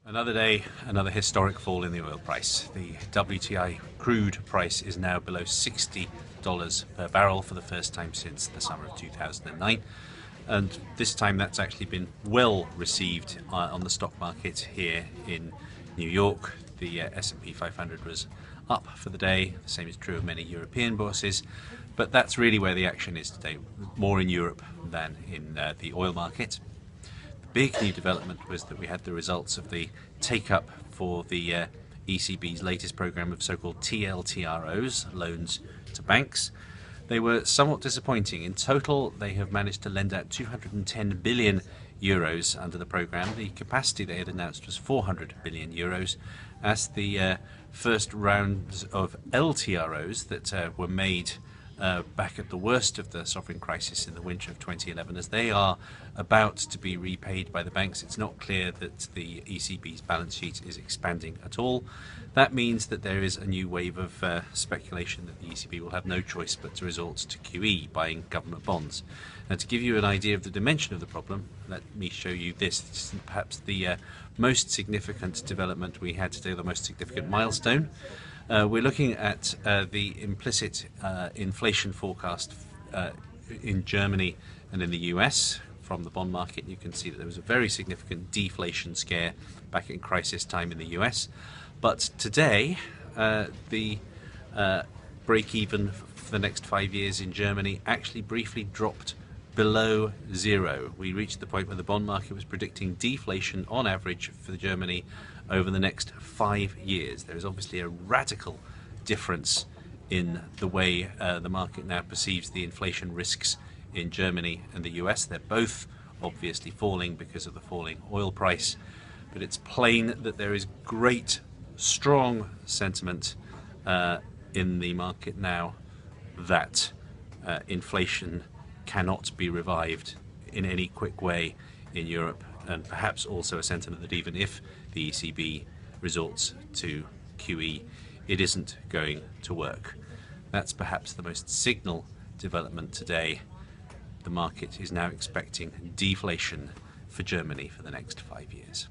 Another day, another historic fall in the oil price. The WTI crude price is now below $60 per barrel for the first time since the summer of 2009. And this time that's actually been well received on the stock market here in New York. The S&P 500 was up for the day. The same is true of many European bourses. But that's really where the action is today, more in Europe than in the oil market. Big new development was that we had the results of the take-up for the ECB's latest program of so-called TLTROs, loans to banks. They were somewhat disappointing. In total, they have managed to lend out 210 billion euros under the program. The capacity they had announced was 400 billion euros. As the first rounds of LTROs that were made back at the worst of the sovereign crisis in the winter of 2011, as they are about to be repaid by the banks, it's not clear that the ECB's balance sheet is expanding at all. That means that there is a new wave of speculation that the ECB will have no choice but to resort to QE, buying government bonds. Now, to give you an idea of the dimension of the problem, let me show you this. This is perhaps the most significant development we had today, the most significant milestone. We're looking at the implicit inflation forecast in Germany and in the US from the bond market. You can see that there was a very significant deflation scare back in crisis time in the US. But today, the break-even for the next 5 years in Germany actually briefly dropped below zero. We reached the point where the bond market was predicting deflation on average for Germany over the next 5 years. There is obviously a radical difference in the way the market now perceives the inflation risks in Germany and the US. They're both obviously falling because of the falling oil price, but it's plain that there is great, strong sentiment in the market now that inflation cannot be revived in any quick way in Europe, and perhaps also a sentiment that even if the ECB resorts to QE, it isn't going to work. That's perhaps the most signal development today. The market is now expecting deflation for Germany for the next 5 years.